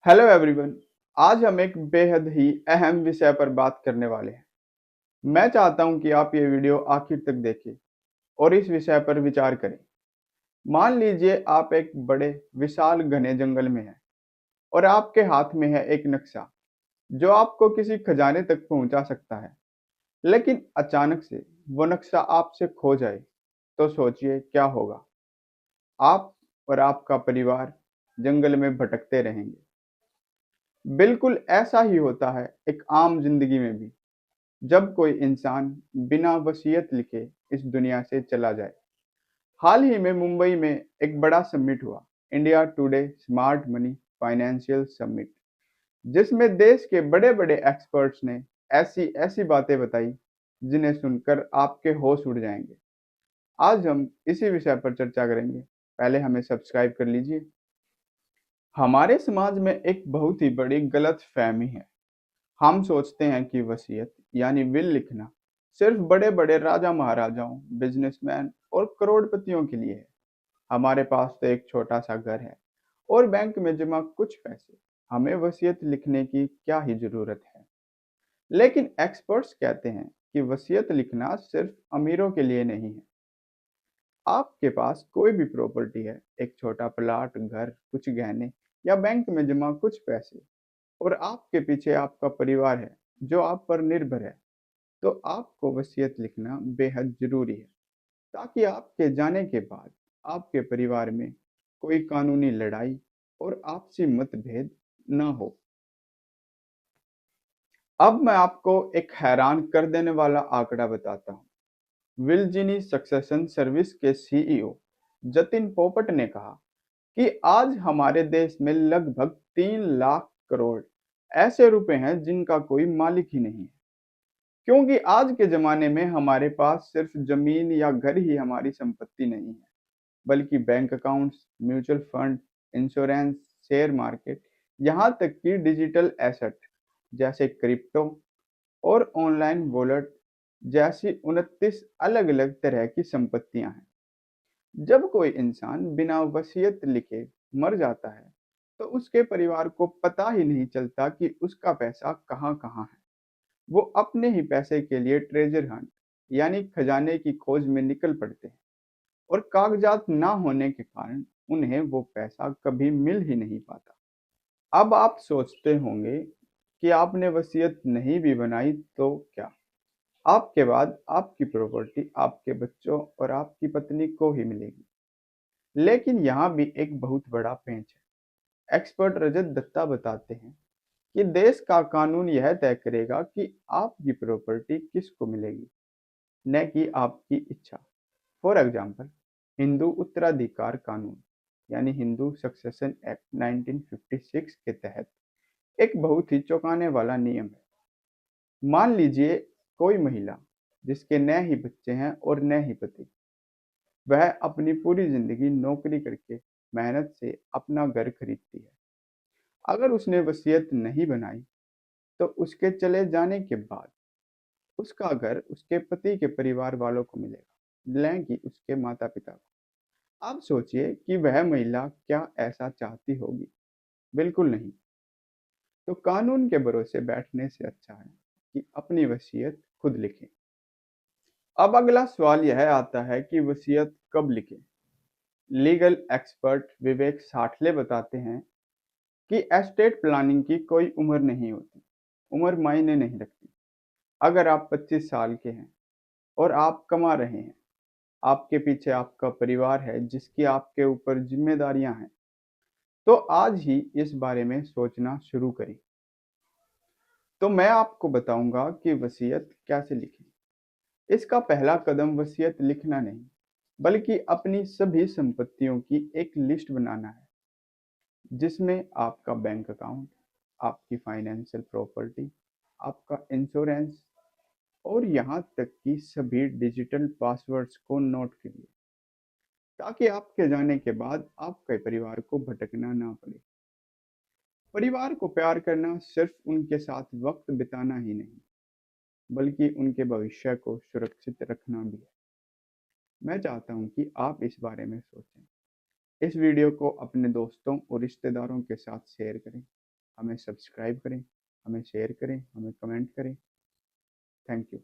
Hello everyone. आज हम एक बेहद ही अहम विषय पर बात करने वाले हैं। मैं चाहता हूं कि आप ये वीडियो आखिर तक देखें और इस विषय पर विचार करें। मान लीजिए आप एक बड़े विशाल घने जंगल में हैं और आपके हाथ में है एक नक्शा जो आपको किसी खजाने तक पहुंचा सकता है। लेकिन अचानक से वो नक्शा आपसे खो जाए तो सोचिए क्या होगा। आप और आपका परिवार जंगल में भटकते रहेंगे। बिल्कुल ऐसा ही होता है एक आम जिंदगी में भी, जब कोई इंसान बिना वसीयत लिखे इस दुनिया से चला जाए। हाल ही में मुंबई में एक बड़ा समिट हुआ, India today smart money financial summit, जिसमें देश के बड़े बड़े एक्सपर्ट्स ने ऐसी ऐसी बातें बताई जिन्हें सुनकर आपके होश उड़ जाएंगे। आज हम इसी विषय पर चर्चा करेंगे। पहले हमें सब्सक्राइब कर लीजिए। हमारे समाज में एक बहुत ही बड़ी गलत फहमी है। हम सोचते हैं कि वसीयत यानी विल लिखना सिर्फ बड़े बड़े राजा महाराजाओं, बिजनेसमैन और करोड़पतियों के लिए है। हमारे पास तो एक छोटा सा घर है और बैंक में जमा कुछ पैसे, हमें वसीयत लिखने की क्या ही जरूरत है। लेकिन एक्सपर्ट्स कहते हैं कि वसीयत लिखना सिर्फ अमीरों के लिए नहीं है। आपके पास कोई भी प्रॉपर्टी है, एक छोटा प्लाट, घर, कुछ गहने या बैंक में जमा कुछ पैसे, और आपके पीछे आपका परिवार है जो आप पर निर्भर है, तो आपको वसीयत लिखना बेहद जरूरी है, ताकि आपके जाने के बाद आपके परिवार में कोई कानूनी लड़ाई और आपसी मतभेद न हो। अब मैं आपको एक हैरान कर देने वाला आंकड़ा बताता हूँ। विलजिनी सक्सेशन सर्विस के सीईओ जतिन पोपट ने कहा कि आज हमारे देश में लगभग 3 लाख करोड़ ऐसे रुपए हैं जिनका कोई मालिक ही नहीं है। क्योंकि आज के ज़माने में हमारे पास सिर्फ ज़मीन या घर ही हमारी संपत्ति नहीं है, बल्कि bank accounts, mutual fund, insurance, share market, यहाँ तक कि डिजिटल एसेट जैसे क्रिप्टो और ऑनलाइन वॉलेट जैसी 29 अलग-अलग तरह की संपत्तियां हैं। जब कोई इंसान बिना वसीयत लिखे मर जाता है, तो उसके परिवार को पता ही नहीं चलता कि उसका पैसा कहाँ-कहाँ है। वो अपने ही पैसे के लिए ट्रेजर हंट यानी खजाने की खोज में निकल पड़ते हैं, और कागजात ना होने के कारण उन्हें वो पैसा कभी मिल ही नहीं पाता। अब आप सोचते होंगे कि आपने वसीयत नहीं भी बनाई तो क्या, आपके बाद आपकी प्रॉपर्टी आपके बच्चों और आपकी पत्नी को ही मिलेगी। लेकिन यहाँ भी एक बहुत बड़ा पेंच है। एक्सपर्ट रजत दत्ता बताते हैं कि देश का कानून यह तय करेगा कि आपकी प्रॉपर्टी किसको मिलेगी, न कि आपकी इच्छा। फॉर एग्जाम्पल, हिंदू उत्तराधिकार कानून यानी हिंदू सक्सेशन एक्ट 1956 के तहत एक बहुत ही चौंकाने वाला नियम है। मान लीजिए कोई महिला जिसके न ही बच्चे हैं और न ही पति, वह अपनी पूरी जिंदगी नौकरी करके मेहनत से अपना घर खरीदती है। अगर उसने वसीयत नहीं बनाई तो उसके चले जाने के बाद उसका घर उसके पति के परिवार वालों को मिलेगा, न कि उसके माता पिता को। आप सोचिए कि वह महिला क्या ऐसा चाहती होगी? बिल्कुल नहीं। तो कानून के भरोसे बैठने से अच्छा है कि अपनी वसीयत खुद लिखें। अब अगला सवाल यह आता है कि वसीयत कब लिखें। लीगल एक्सपर्ट विवेक साठले बताते हैं कि एस्टेट प्लानिंग की कोई उम्र नहीं होती। उम्र मायने नहीं रखती। अगर आप 25 साल के हैं और आप कमा रहे हैं, आपके पीछे आपका परिवार है जिसकी आपके ऊपर जिम्मेदारियां हैं, तो आज ही इस बारे में सोचना शुरू करें। तो मैं आपको बताऊंगा कि वसीयत कैसे लिखें। इसका पहला कदम वसीयत लिखना नहीं, बल्कि अपनी सभी संपत्तियों की एक लिस्ट बनाना है, जिसमें आपका बैंक अकाउंट, आपकी फाइनेंशियल प्रॉपर्टी, आपका इंश्योरेंस और यहाँ तक कि सभी डिजिटल पासवर्ड्स को नोट करिए, ताकि आपके जाने के बाद आपके परिवार को भटकना ना पड़े। परिवार को प्यार करना सिर्फ उनके साथ वक्त बिताना ही नहीं, बल्कि उनके भविष्य को सुरक्षित रखना भी है। मैं चाहता हूँ कि आप इस बारे में सोचें। इस वीडियो को अपने दोस्तों और रिश्तेदारों के साथ शेयर करें हमें सब्सक्राइब करें, हमें शेयर करें, हमें कमेंट करें। Thank you.